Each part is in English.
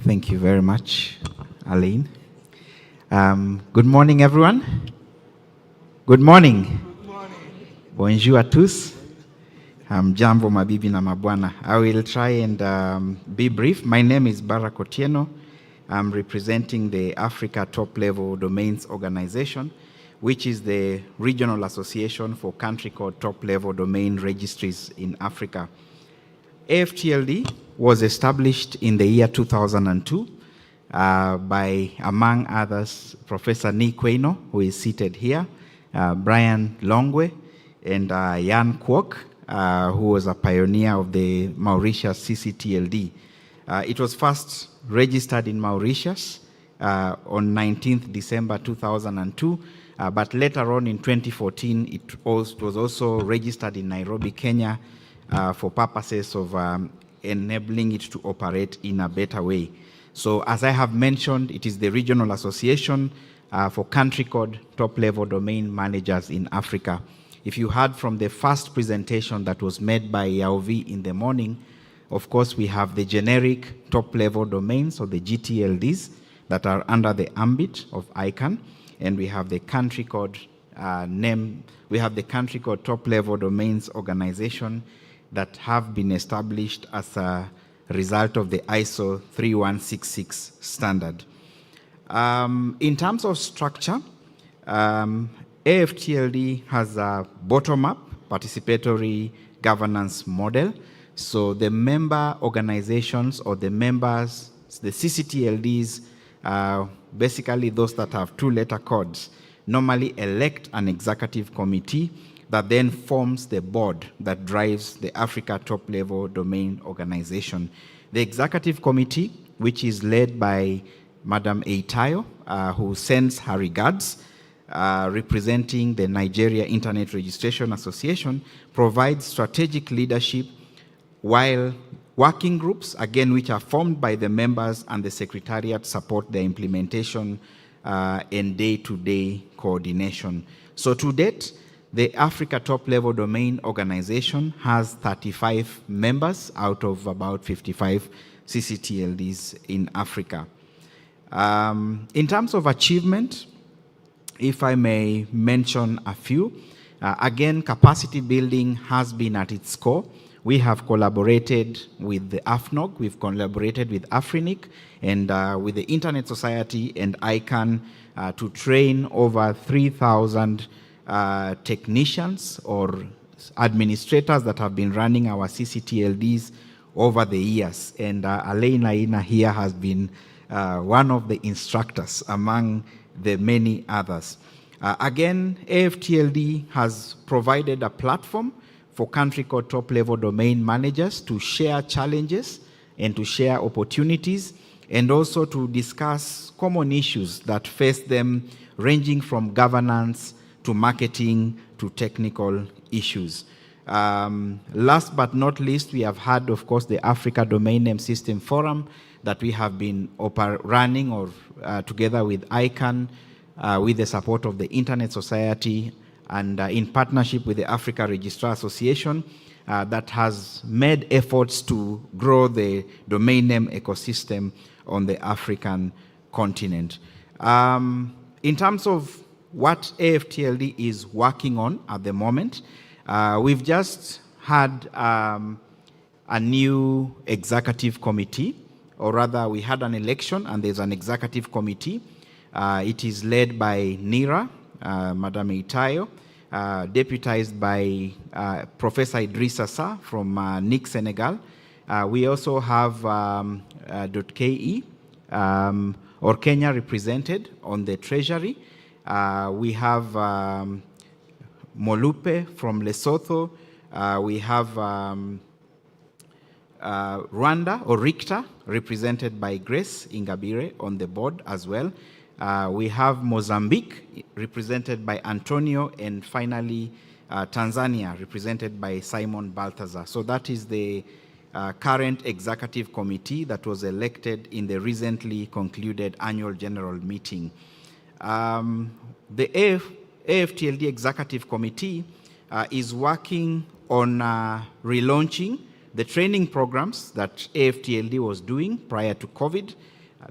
Thank you very much, Aline. Good morning, everyone. Good morning. Good morning. Bonjour à tous. Jambo mabibi na mabwana. I will try and be brief. My name is Barak Otieno. I'm representing the Africa Top Level Domains Organization, which is the regional association for country code top level domain registries in Africa. AfTLD was established in the year 2002 by, among others, Professor Nick Quaino, who is seated here, Brian Longwe, and Jan Kwok, who was a pioneer of the Mauritius CCTLD. It was first registered in Mauritius on 19th December 2002, but later on in 2014, it was also registered in Nairobi, Kenya, for purposes of enabling it to operate in a better way. So as I have mentioned, it is the regional association for country code top-level domain managers in Africa. If you heard from the first presentation that was made by Yaovi in the morning, of course we have the generic top-level domains, or the GTLDs, that are under the ambit of ICANN, and we have the country code we have the country code top-level domains organization that have been established as a result of the ISO 3166 standard. In terms of structure, AfTLD has a bottom-up participatory governance model. So the member organizations or the members, the CCTLDs, basically those that have two-letter codes, normally elect an executive committee that then forms the board that drives the Africa top-level domain organization. The executive committee, which is led by Madam Eitayo, who sends her regards, representing the Nigeria Internet Registration Association, provides strategic leadership, while working groups, again, which are formed by the members and the secretariat, support the implementation and day-to-day coordination. So to date, the Africa Top-Level Domain Organization has 35 members out of about 55 CCTLDs in Africa. In terms of achievement, if I may mention a few, again, capacity building has been at its core. We have collaborated with the AFNOG, we've collaborated with Afrinic, and with the Internet Society and ICANN to train over 3,000 technicians or administrators that have been running our CCTLDs over the years. And Alaina Ina here has been one of the instructors among the many others. Again, AfTLD has provided a platform for country code top-level domain managers to share challenges and to share opportunities, and also to discuss common issues that face them, ranging from governance to marketing to technical issues. Last but not least, we have had, of course, the Africa Domain Name System Forum that we have been running together with ICANN, with the support of the Internet Society, and in partnership with the Africa Registrar Association, that has made efforts to grow the domain name ecosystem on the African continent. In terms of what AfTLD is working on at the moment, we've just had a new executive committee, or rather we had an election and there's an executive committee. It is led by NIRA, Madam Eitayo, deputized by Professor Idrissa Sa from NIC Senegal. We also have .ke, or Kenya, represented on the treasury. We have Molupe from Lesotho. We have Rwanda, or RICTA, represented by Grace Ingabire on the board as well. We have Mozambique, represented by Antonio, and finally Tanzania, represented by Simon Balthazar. So that is the current executive committee that was elected in the recently concluded annual general meeting. The AfTLD Executive Committee is working on relaunching the training programs that AfTLD was doing prior to COVID.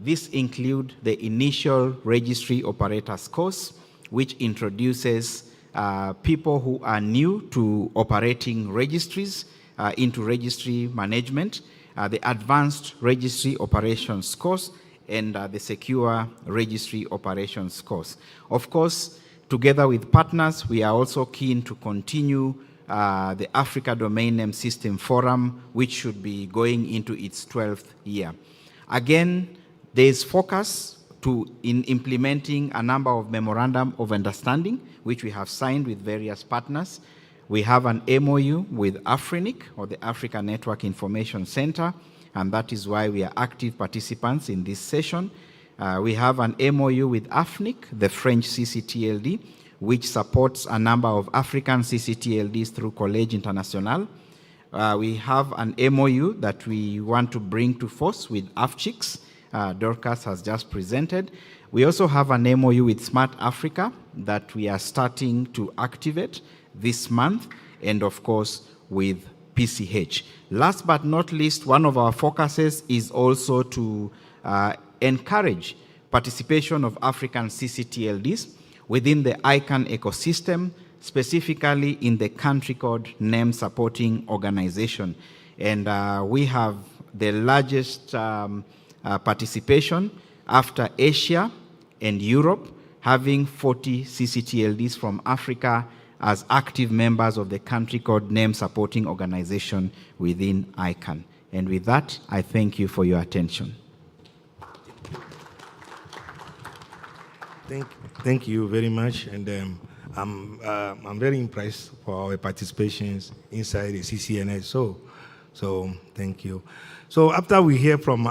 This include the initial registry operators course, which introduces people who are new to operating registries into registry management, the advanced registry operations course, and the secure registry operations course. Of course, together with partners, we are also keen to continue the Africa Domain Name System Forum, which should be going into its 12th year. Again, there is focus in implementing a number of memorandum of understanding, which we have signed with various partners. We have an MOU with AFRINIC, or the Africa Network Information Center, and that is why we are active participants in this session. We have an MOU with AFNIC, the French CCTLD, which supports a number of African CCTLDs through Collège International. We have an MOU that we want to bring to force with AFCHICS. Dorcas has just presented. We also have an MOU with Smart Africa that we are starting to activate this month, and of course with PCH. Last but not least, one of our focuses is also to encourage participation of African CCTLDs within the ICANN ecosystem, specifically in the country code name supporting organization. And we have the largest participation after Asia and Europe, having 40 CCTLDs from Africa as active members of the country code name supporting organization within ICANN. And with that, I thank you for your attention. Thank you very much, and I'm very impressed for our participations inside the CCNS. So thank you. So after we hear from